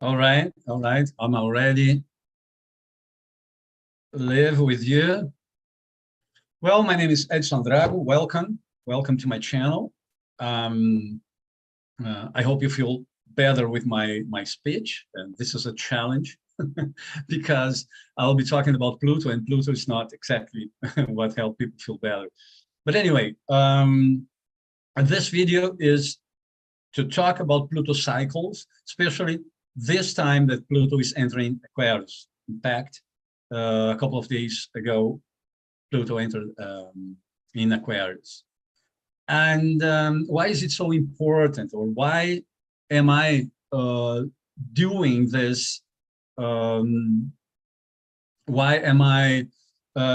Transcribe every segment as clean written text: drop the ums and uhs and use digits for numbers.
All right, all right. I'm already live with you. Well, my name is Edson Drago. Welcome to my channel. Um, I hope you feel better with my speech. And this is a challenge because I'll be talking about Pluto, and Pluto is not exactly what helps people feel better. But anyway, this video is to talk about Pluto cycles, especially this time that Pluto is entering Aquarius. In fact, a couple of days ago, Pluto entered in Aquarius. And why is it so important, or why am I doing this? Why am I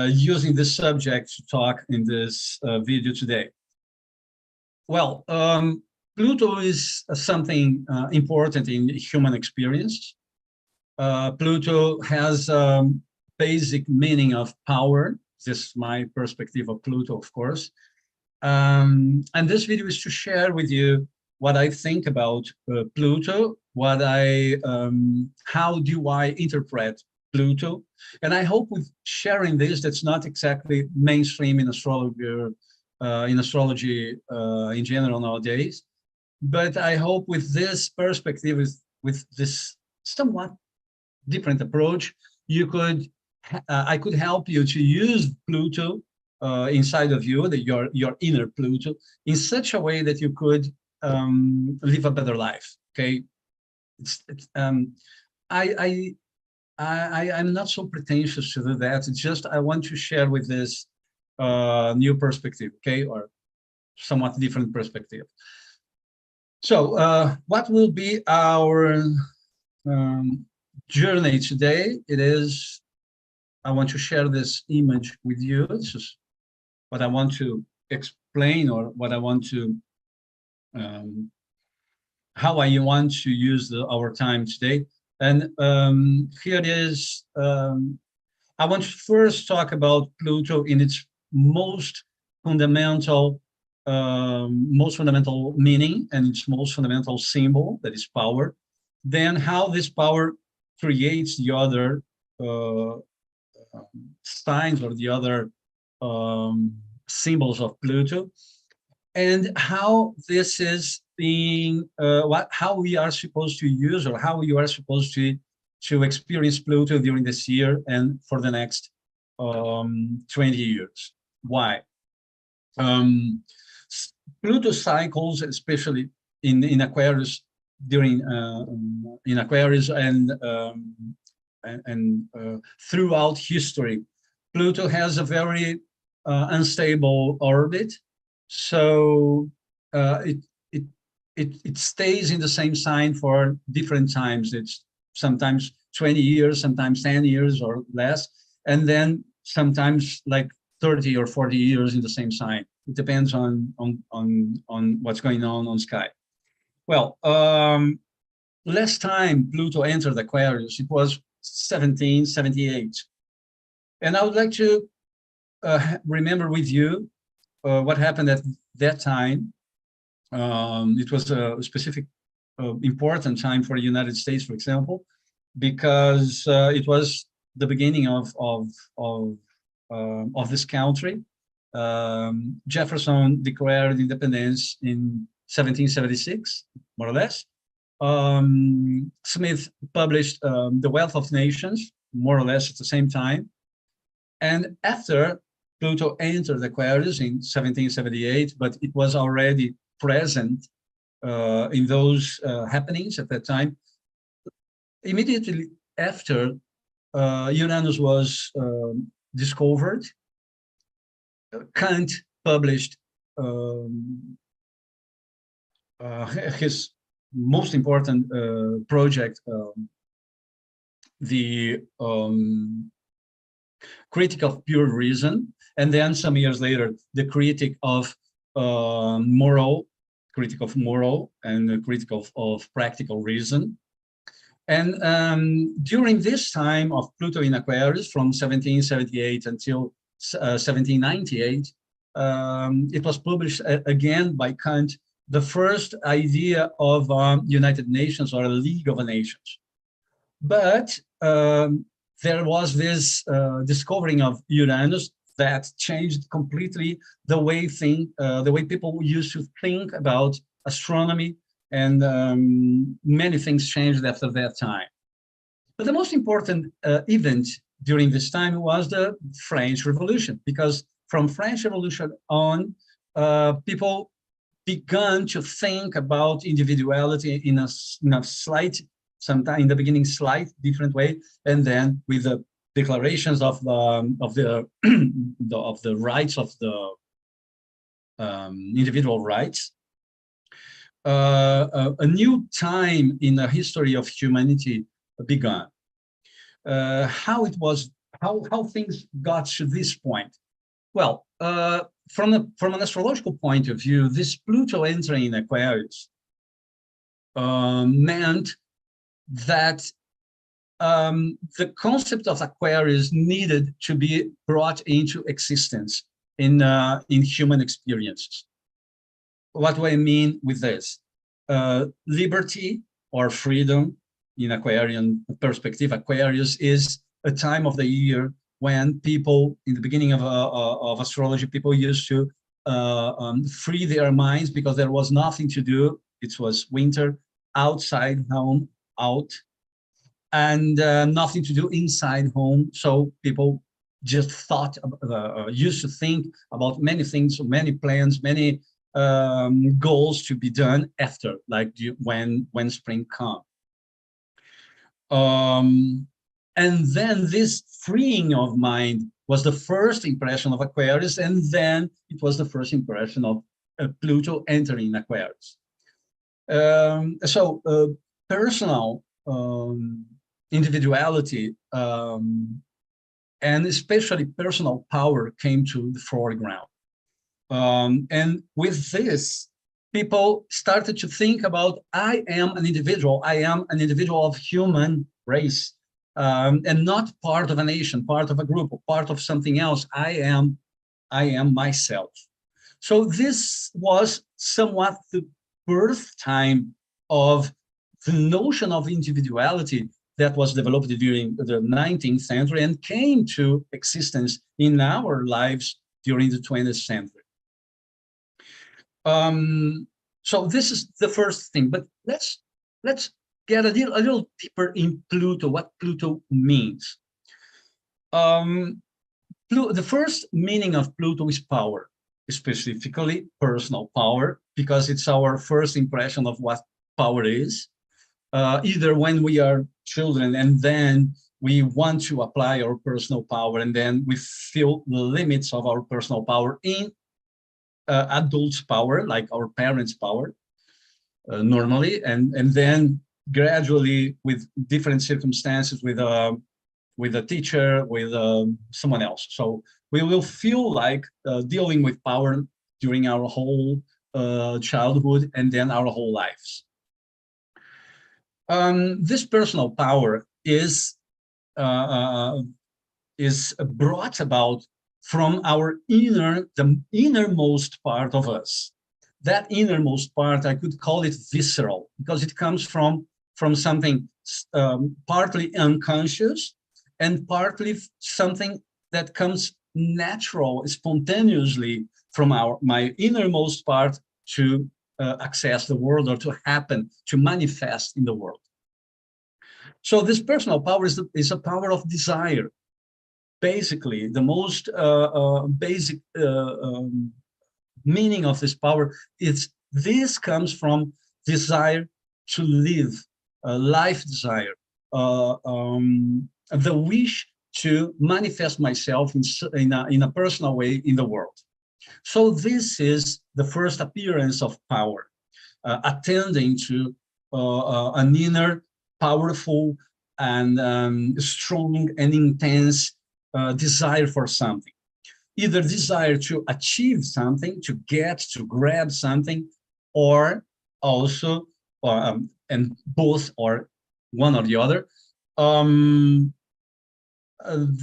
using this subject to talk in this video today? Well, Pluto is something important in human experience. Pluto has basic meaning of power. This is my perspective of Pluto, of course. And this video is to share with you what I think about Pluto, how do I interpret Pluto. And I hope with sharing this, that's not exactly mainstream in astrology in general nowadays. But I hope with this perspective, with this somewhat different approach, I could help you to use Pluto inside of you, your inner Pluto, in such a way that you could live a better life. Okay, I'm not so pretentious to do that. It's just I want to share with this new perspective, okay, or somewhat different perspective. So what will be our journey today? I want to share this image with you. This is what I want to explain, or what I want to, how I want to use our time today. And here it is. I want to first talk about Pluto in its most fundamental meaning and its most fundamental symbol, that is power. Then how this power creates the other signs, or the other symbols of Pluto, and how this is being how we are supposed to use, or how you are supposed to experience Pluto during this year and for the next 20 years. Why? Pluto cycles, especially in Aquarius, in Aquarius and throughout history, Pluto has a very unstable orbit, so it stays in the same sign for different times. It's sometimes 20 years, sometimes 10 years or less, and then sometimes like 30 or 40 years in the same sign. It depends on what's going on sky. Well, last time Pluto entered Aquarius, it was 1778. And I would like to remember with you what happened at that time. It was a specific important time for the United States, for example, because it was the beginning of this country. Jefferson declared independence in 1776, more or less. Smith published The Wealth of Nations, more or less at the same time. And after, Pluto entered Aquarius in 1778, but it was already present in those happenings at that time. Immediately after, Uranus was discovered. Kant published his most important project, the Critic of Pure Reason, and then some years later, the Critic of Moral, Critic of Moral, and the Critic of Practical Reason. And during this time of Pluto in Aquarius, from 1778 until 1798, it was published again by Kant, the first idea of United Nations, or a League of Nations. But there was this discovering of Uranus that changed completely the way people used to think about astronomy, and many things changed after that time. But the most important event during this time was the French Revolution, because from French Revolution on, people began to think about individuality in a slight, sometimes in the beginning, slight different way, and then with the declarations of the of the rights of the individual rights, a new time in the history of humanity began. How it was, how things got to this point? Well, from an astrological point of view, this Pluto entering in Aquarius meant that the concept of Aquarius needed to be brought into existence in human experiences. What do I mean with this? Liberty or freedom, in Aquarian perspective, Aquarius is a time of the year when people, in the beginning of astrology, people used to free their minds because there was nothing to do. It was winter, outside home, out, and nothing to do inside home. So people just thought, used to think about many things, many plans, many goals to be done after, like when spring comes. And then this freeing of mind was the first impression of Aquarius, and then it was the first impression of Pluto entering Aquarius. So personal individuality and especially personal power came to the foreground. And with this, people started to think about, I am an individual of human race, and not part of a nation, part of a group, or part of something else. I am myself. So this was somewhat the birth time of the notion of individuality that was developed during the 19th century and came to existence in our lives during the 20th century. So this is the first thing, but let's get a little deeper in Pluto, what Pluto means. The first meaning of Pluto is power, specifically personal power, because it's our first impression of what power is. Either when we are children and then we want to apply our personal power, and then we feel the limits of our personal power in adults' power, like our parents' power, normally, and then gradually, with different circumstances, with a teacher, with someone else. So we will feel like dealing with power during our whole childhood and then our whole lives. This personal power is brought about from our the innermost part of us. That innermost part, I could call it visceral, because it comes from something partly unconscious and partly something that comes natural, spontaneously from my innermost part to access the world, or to happen, to manifest in the world. So this personal power is a power of desire. Basically, the most basic meaning of this power is this comes from desire to live, life desire, the wish to manifest myself in a personal way in the world. So this is the first appearance of power, attending to an inner, powerful, and strong and intense desire for something. Either desire to achieve something, to grab something, or also, and both, or one or the other,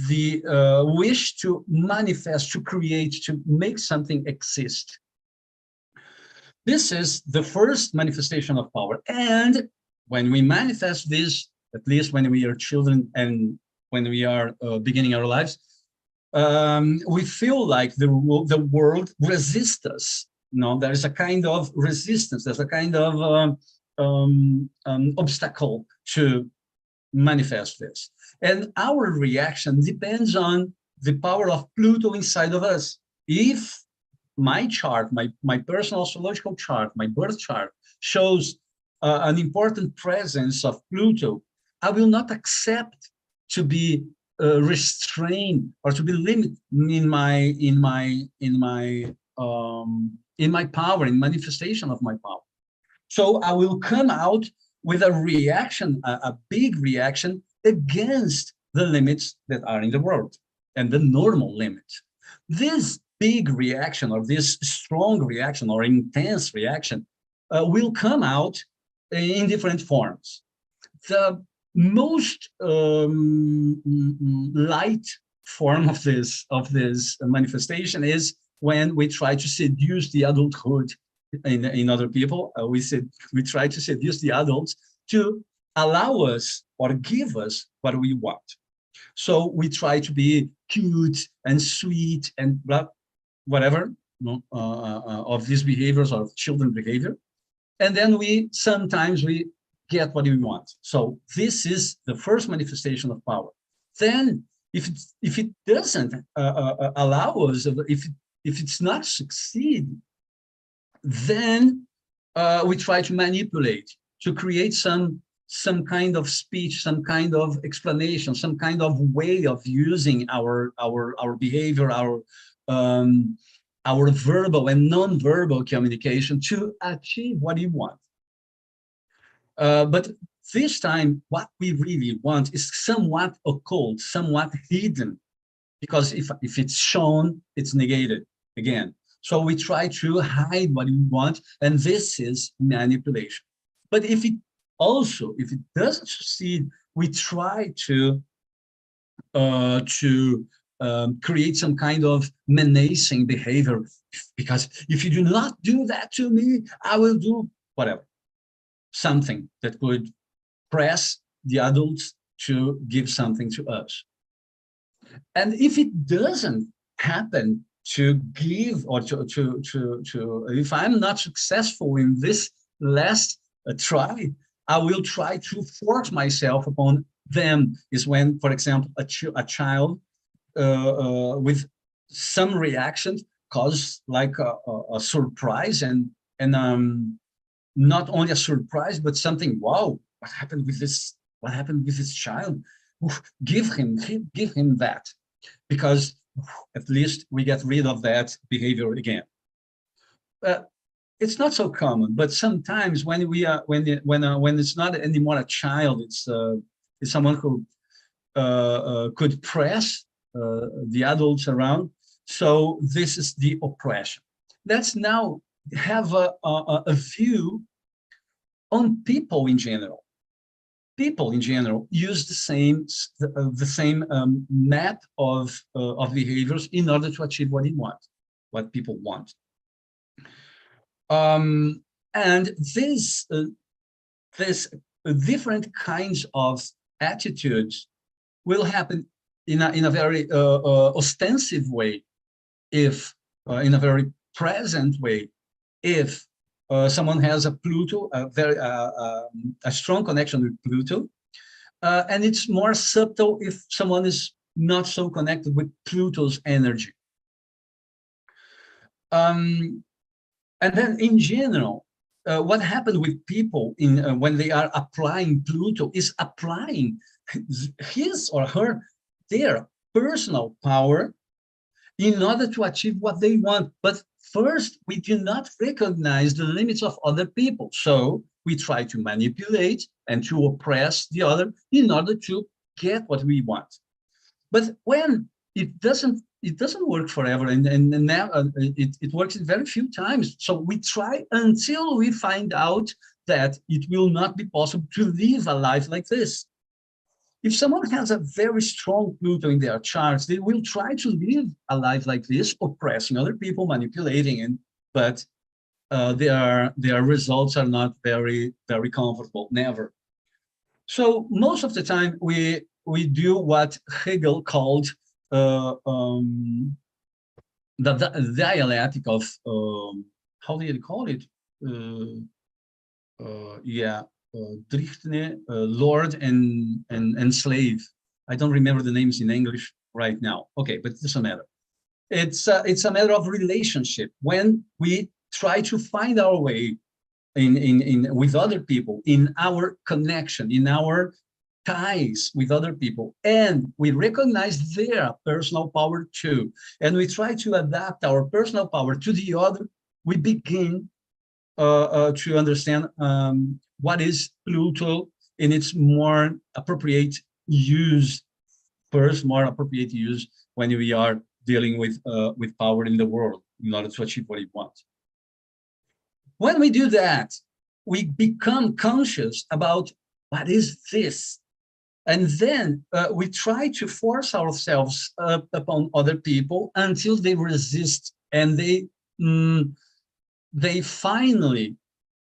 the wish to manifest, to create, to make something exist. This is the first manifestation of power. And when we manifest this at least when we are children and when we are beginning our lives, we feel like the world resists us. There is a kind of resistance. There's a kind of obstacle to manifest this. And our reaction depends on the power of Pluto inside of us. If my chart, my personal astrological chart, my birth chart shows an important presence of Pluto, I will not accept to be restrained or to be limited in my power, in manifestation of my power. So I will come out with a reaction, a big reaction against the limits that are in the world and the normal limits. This big reaction, or this strong reaction, or intense reaction will come out in different forms. The most light form of this manifestation is when we try to seduce the adulthood in other people. We try to seduce the adults to allow us or give us what we want. So we try to be cute and sweet and blah, whatever of these behaviors, of children behavior, and then sometimes we get what we want. So this is the first manifestation of power. Then if it doesn't allow us, if it's not succeed, then we try to manipulate, to create some kind of speech, some kind of explanation, some kind of way of using our behavior, our verbal and non-verbal communication to achieve what we want. But this time, what we really want is somewhat occult, somewhat hidden, because if it's shown, it's negated again. So we try to hide what we want, and this is manipulation. But if it doesn't succeed, we try to create some kind of menacing behavior, because if you do not do that to me, I will do whatever. Something that could press the adults to give something to us. And if it doesn't happen to give, or if I'm not successful in this last try, I will try to force myself upon them. Is when, for example, a child with some reaction causes like a surprise and not only a surprise, but something, wow, what happened with this? What happened with this child? Oof, give him that, because at least we get rid of that behavior again. It's not so common, but sometimes when it's not anymore a child, it's someone who could press the adults around. So this is the oppression. Let's now have a view on people in general. People in general use the same map of behaviors in order to achieve what people want. And this different kinds of attitudes will happen in a very ostensive way, if in a very present way, if someone has a Pluto, a strong connection with Pluto, and it's more subtle if someone is not so connected with Pluto's energy. And then in general, what happened with people when they are applying Pluto is applying his or their personal power in order to achieve what they want. But first, we do not recognize the limits of other people. So we try to manipulate and to oppress the other in order to get what we want. But when it doesn't work forever, and now it works very few times. So we try until we find out that it will not be possible to live a life like this. If someone has a very strong Pluto in their charts, they will try to live a life like this, oppressing other people, manipulating, but their results are not very, very comfortable, never. So most of the time we do what Hegel called uh, um, the dialectic of how do you call it? Yeah, Drichtne, Lord and slave. I don't remember the names in English right now. Okay, but it doesn't matter. It's a matter of relationship. When we try to find our way in with other people, in our connection, in our ties with other people, and we recognize their personal power too, and we try to adapt our personal power to the other, we begin to understand what is Pluto in its more appropriate use, first more appropriate use when we are dealing with power in the world in order to achieve what we want. When we do that, we become conscious about what is this, and then we try to force ourselves upon other people until they resist, and they finally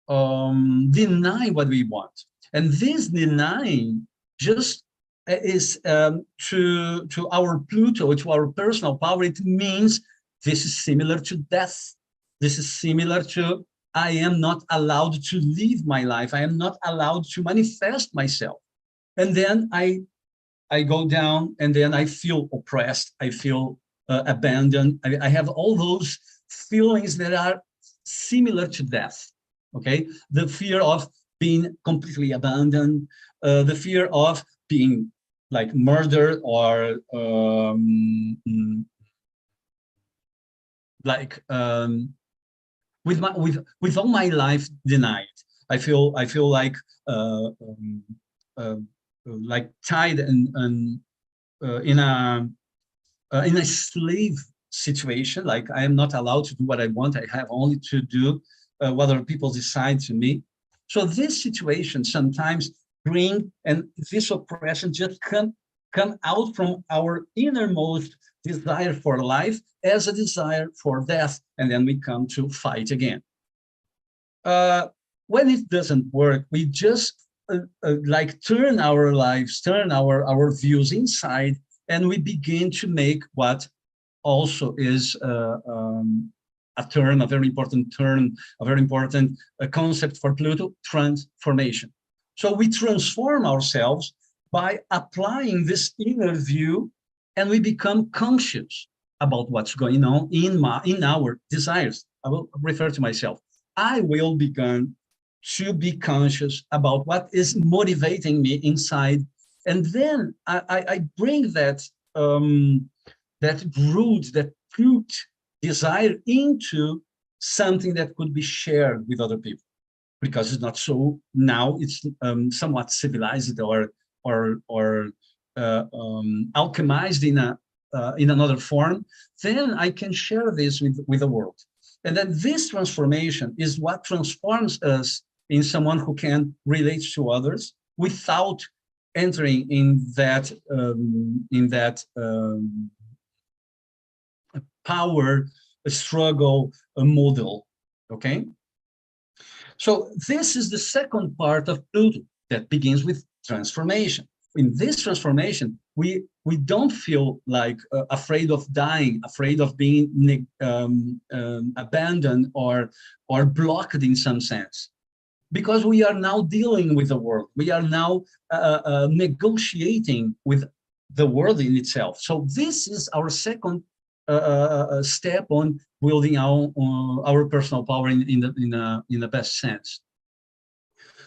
deny what we want. And this denying just is to our Pluto, to our personal power, it means this is similar to death. This is similar to I am not allowed to live my life. I am not allowed to manifest myself. And then I go down, and then I feel oppressed. I feel abandoned. I have all those feelings that are similar to death. Okay, the fear of being completely abandoned, the fear of being like murdered, or like with all my life denied. I feel uh, like tied and in a slave situation. Like I am not allowed to do what I want. I have only to do what other people decide to me. So this situation sometimes bring, and this oppression just come out from our innermost desire for life as a desire for death, and then we come to fight again. Uh, when it doesn't work, we just like turn our lives, turn our views inside, and we begin to make what also is a term, a very important term, a very important concept for Pluto: transformation. So we transform ourselves by applying this inner view, and we become conscious about what's going on in our desires. I will refer to myself. I will begin to be conscious about what is motivating me inside, and then I bring that root, that fruit desire into something that could be shared with other people, because it's not so now. It's somewhat civilized or alchemized in another form. Then I can share this with the world, and then this transformation is what transforms us in someone who can relate to others without entering in that power struggle model. Okay, so this is the second part of Pluto that begins with transformation. In this transformation, we don't feel like afraid of dying, afraid of being abandoned or blocked in some sense, because we are now dealing with the world. We are now negotiating with the world in itself. So this is our second step on building our personal power in the best sense.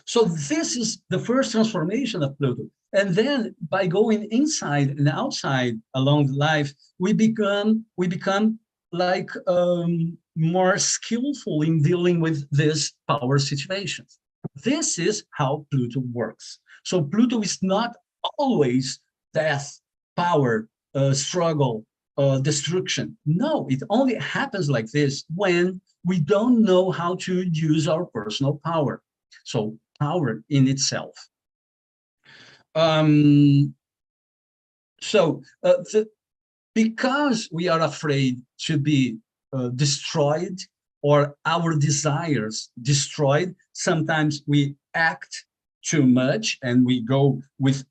So this is the first transformation of Pluto. And then by going inside and outside along life, we become like more skillful in dealing with these power situations. This is how Pluto works. So Pluto is not always death, power, struggle, destruction. No, it only happens like this when we don't know how to use our personal power. So power in itself. Um, so because we are afraid to be destroyed or our desires destroyed, sometimes we act too much and we go with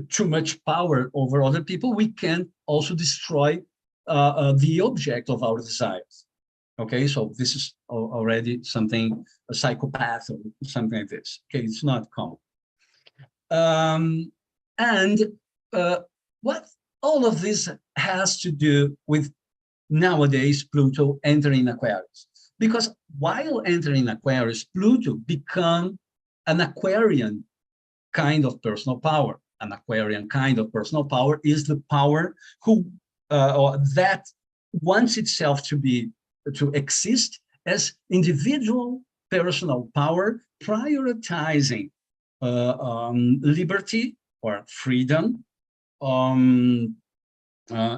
too much power over other people, we can also destroy the object of our desires. Okay, so this is already something, a psychopath or something like this. Okay, it's not common. And what all of this has to do with nowadays Pluto entering Aquarius. Because while entering Aquarius, Pluto become an Aquarian kind of personal power. An Aquarian kind of personal power is the power who or that wants itself to exist as individual personal power, prioritizing liberty or freedom,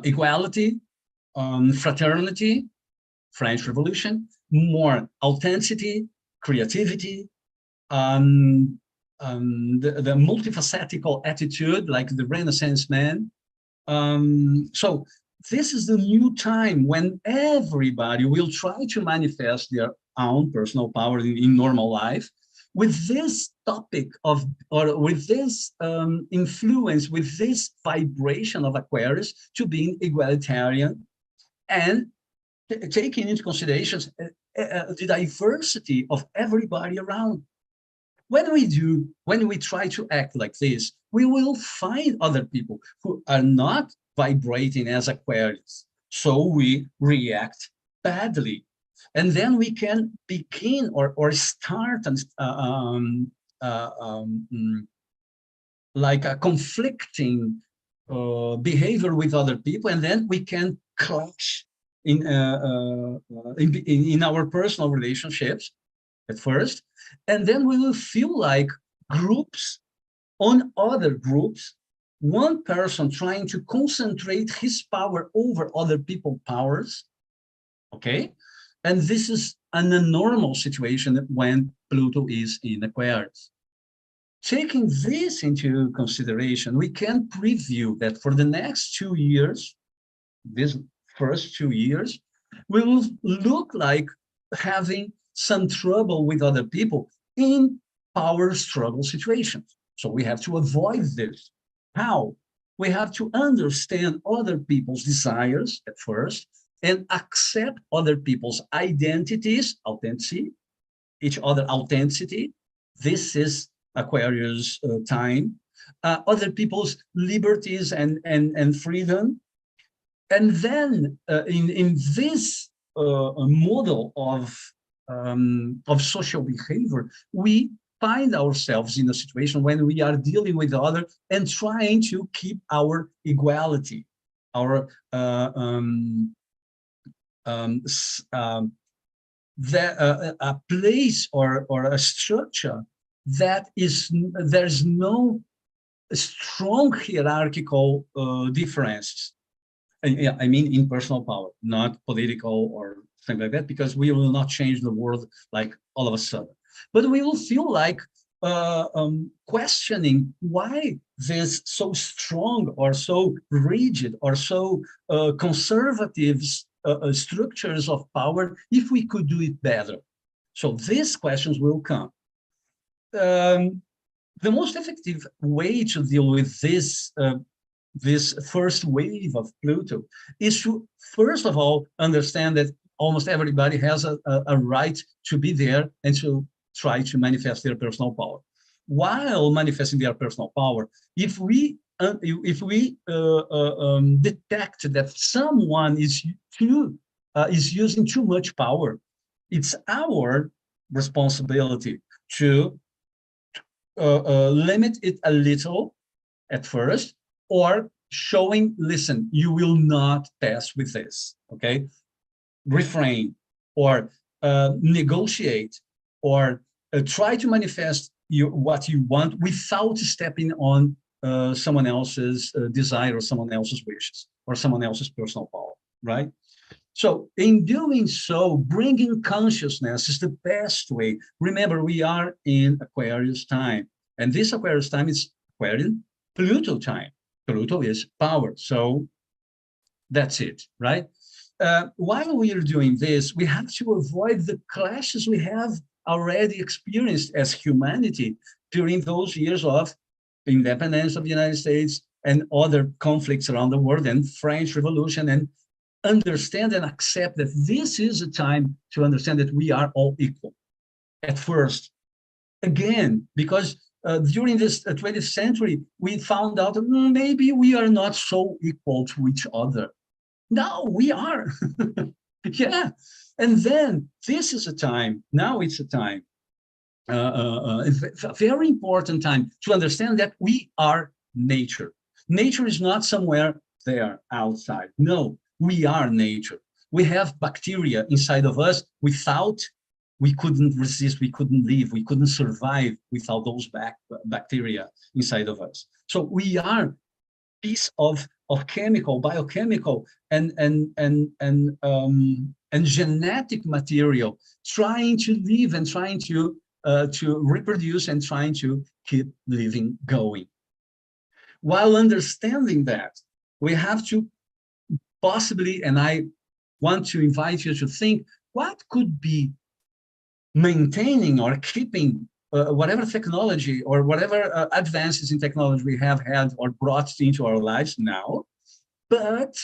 equality, fraternity, French Revolution, more authenticity, creativity, the multifacetical attitude, like the Renaissance man. So this is the new time when everybody will try to manifest their own personal power in normal life with this topic of, or with this influence, with this vibration of Aquarius to being egalitarian and taking into consideration the diversity of everybody around. When we try to act like this, we will find other people who are not vibrating as Aquarius. So we react badly. And then we can begin or start like a conflicting behavior with other people, and then we can clash in our personal relationships at first, and then we will feel like groups on other groups, one person trying to concentrate his power over other people's powers, okay? And this is an abnormal situation when Pluto is in Aquarius. Taking this into consideration, we can preview that for the next 2 years, this first 2 years, will look like having some trouble with other people in power struggle situations. So we have to avoid this. How? We have to understand other people's desires at first and accept other people's identities, authenticity, each other authenticity. This is Aquarius time. Other people's liberties and freedom. And then in this model of social behavior, we find ourselves in a situation when we are dealing with others and trying to keep our equality, our a place or a structure that is, there's no strong hierarchical differences. I mean, in personal power, not political or something like that, because we will not change the world like all of a sudden. But we will feel like questioning why this so strong or so rigid or so conservative structures of power, if we could do it better. So these questions will come. The most effective way to deal with this this first wave of Pluto is to, first of all, understand that almost everybody has a right to be there and to try to manifest their personal power. While manifesting their personal power, if we detect that someone is using too much power, it's our responsibility to limit it a little at first, or showing, listen, you will not pass with this, okay? Refrain, or negotiate, or try to manifest what you want without stepping on someone else's desire or someone else's wishes or someone else's personal power, right? So in doing so, bringing consciousness is the best way. Remember, we are in Aquarius time, and this Aquarius time is Aquarian Pluto time. Pluto is power, so that's it, right? While we are doing this, we have to avoid the clashes we have already experienced as humanity during those years of independence of the United States and other conflicts around the world and French Revolution, and understand and accept that this is a time to understand that we are all equal at first. Again, because during this 20th century, we found out that maybe we are not so equal to each other. No, we are. Yeah. And then this is a time, now it's a time, a very important time to understand that we are nature. Nature is not somewhere there outside. No, we are nature. We have bacteria inside of us. Without, we couldn't resist, we couldn't live, we couldn't survive without those bacteria inside of us. So we are piece of chemical, biochemical, and genetic material, trying to live and trying to reproduce and trying to keep living going. While understanding that, we have to possibly, and I want to invite you to think, what could be maintaining or keeping whatever technology or whatever advances in technology we have had or brought into our lives now, but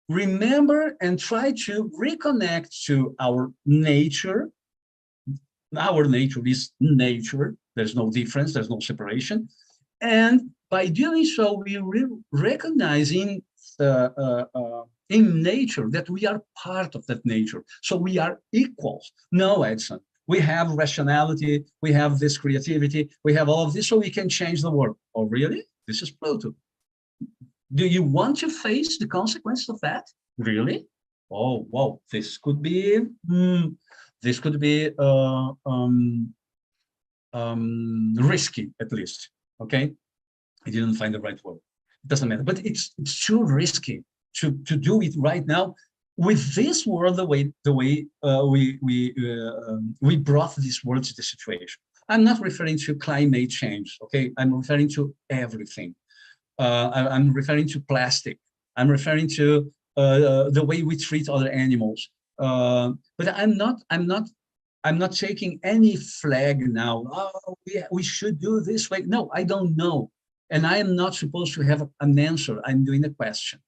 remember and try to reconnect to our nature. Our nature is nature. There's no difference. There's no separation. And by doing so, we recognize in nature that we are part of that nature. So we are equals. No, Edson. We have rationality, we have this creativity, we have all of this, so we can change the world. Oh, really? This is Pluto. Do you want to face the consequences of that? Really? Oh, wow, this could be, risky, at least, okay? I didn't find the right word. It doesn't matter, but it's too risky to do it right now. With this world, the way we brought this world to the situation. I'm not referring to climate change, okay? I'm referring to everything. I'm referring to plastic. I'm referring to the way we treat other animals. But I'm not taking any flag now. Oh, we should do this way. No, I don't know, and I am not supposed to have an answer. I'm doing a question,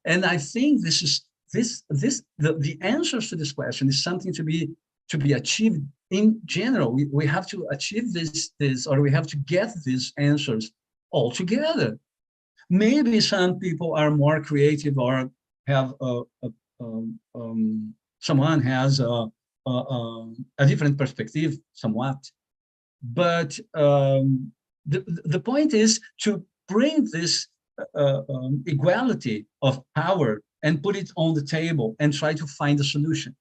and I think this is. The answers to this question is something to be achieved in general. We have to achieve this, or we have to get these answers all together. Maybe some people are more creative or have someone has a different perspective somewhat. But the point is to bring this equality of power and put it on the table and try to find a solution.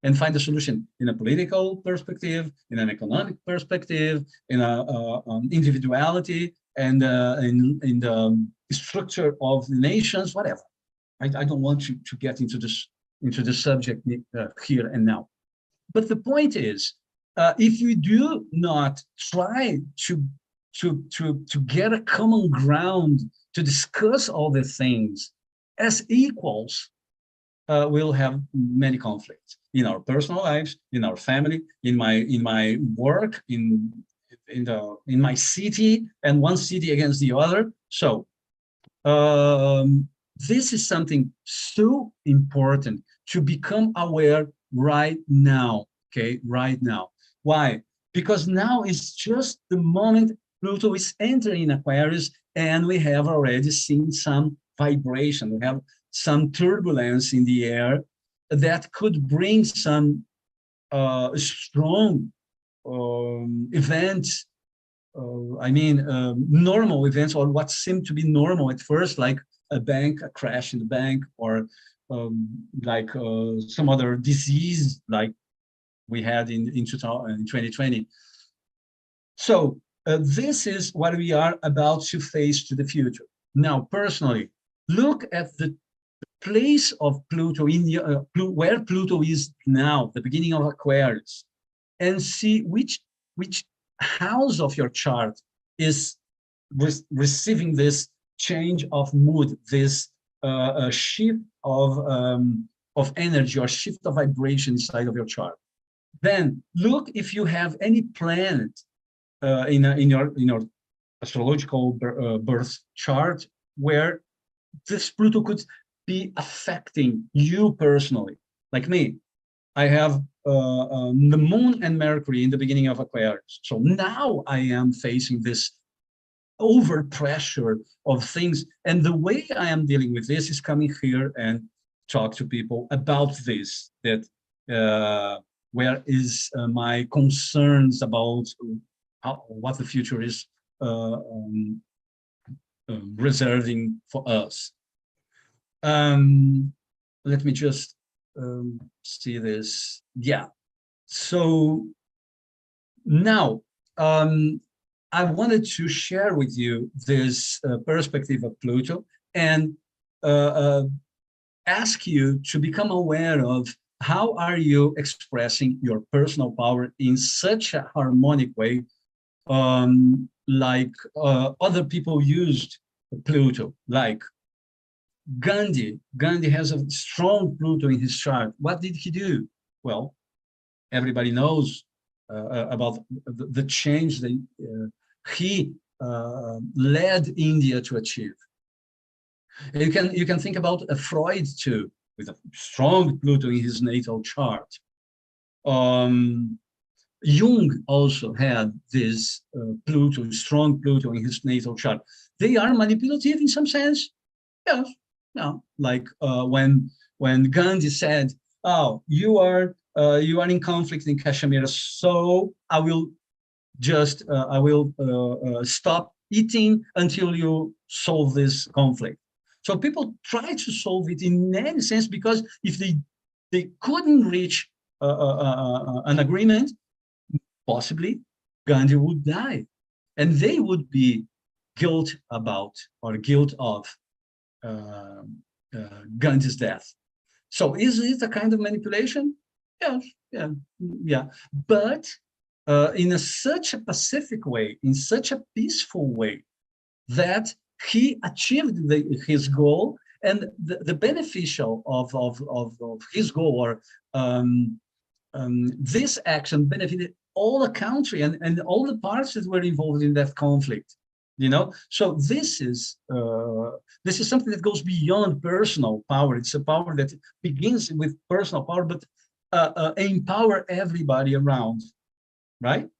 And find a solution in a political perspective, in an economic perspective, in a individuality, and in the structure of the nations, whatever. I don't want to get into this subject here and now. But the point is, if we do not try to get a common ground to discuss all the things as equals, we'll have many conflicts in our personal lives, in our family, in my work, in my city, and one city against the other. So this is something so important to become aware right now. Okay, right now. Why? Because now is just the moment Pluto is entering Aquarius, and we have already seen some vibration. We have some turbulence in the air that could bring some strong events. Normal events, or what seemed to be normal at first, like a crash in the bank, or some other disease like we had in 2020. So this is what we are about to face to the future. Now, personally, look at the place of Pluto in where Pluto is now, the beginning of Aquarius, and see which house of your chart is receiving this change of mood, this shift of energy or shift of vibration inside of your chart. Then look if you have any planet in your astrological birth chart, where this Pluto could be affecting you personally. Like me, I have the Moon and Mercury in the beginning of Aquarius. So now I am facing this over pressure of things. And the way I am dealing with this is coming here and talk to people about this, that where is my concerns about what the future is reserving for us. Let me just see this. Yeah. So now I wanted to share with you this perspective of Pluto and ask you to become aware of how are you expressing your personal power in such a harmonic way, like other people used Pluto, like Gandhi. Gandhi has a strong Pluto in his chart. What did he do? Well, everybody knows about the change that he led India to achieve. You can think about Freud too, with a strong Pluto in his natal chart. Jung also had this Pluto, strong Pluto in his natal chart. They are manipulative in some sense. Yes, no, like when Gandhi said, "Oh, you are in conflict in Kashmir, so I will just stop eating until you solve this conflict." So people try to solve it in any sense, because if they couldn't reach an agreement, possibly Gandhi would die, and they would be guilt about or guilt of uh, Gandhi's death. So is it a kind of manipulation? Yes, yeah, yeah. But in such a pacific way, in such a peaceful way, that he achieved his goal, and the beneficial of his goal, or this action benefited all the country and all the parts that were involved in that conflict. So this is something that goes beyond personal power. It's a power that begins with personal power, but empower everybody around, right?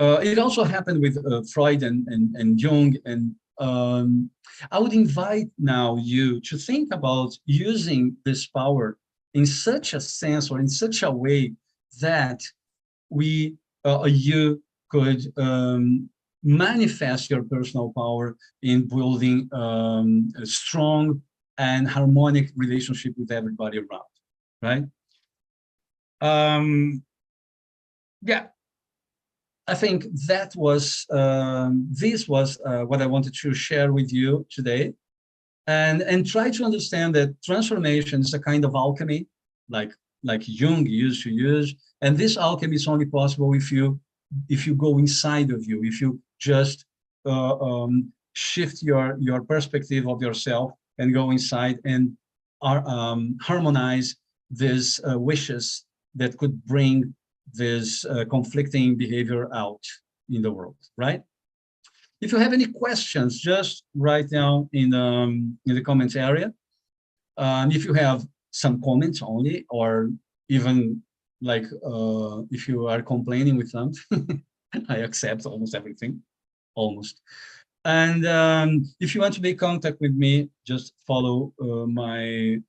It also happened with Freud and Jung, and I would invite now you to think about using this power in such a sense, or in such a way, that you could manifest your personal power in building a strong and harmonic relationship with everybody around, right? Yeah, I think that was this was what I wanted to share with you today, and try to understand that transformation is a kind of alchemy, like Jung used to use, and this alchemy is only possible if you go inside of you, if you just shift your perspective of yourself and go inside and harmonize these wishes that could bring this conflicting behavior out in the world, right? If you have any questions, just write down in the comments area. If you have some comments only, or even like if you are complaining with them, I accept almost everything, almost. And if you want to make contact with me, just follow my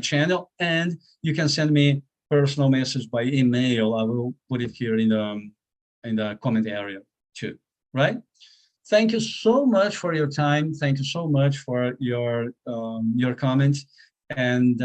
channel, and you can send me personal message by email. I will put it here in the comment area too, right? Thank you so much for your time. Thank you so much for your comments, and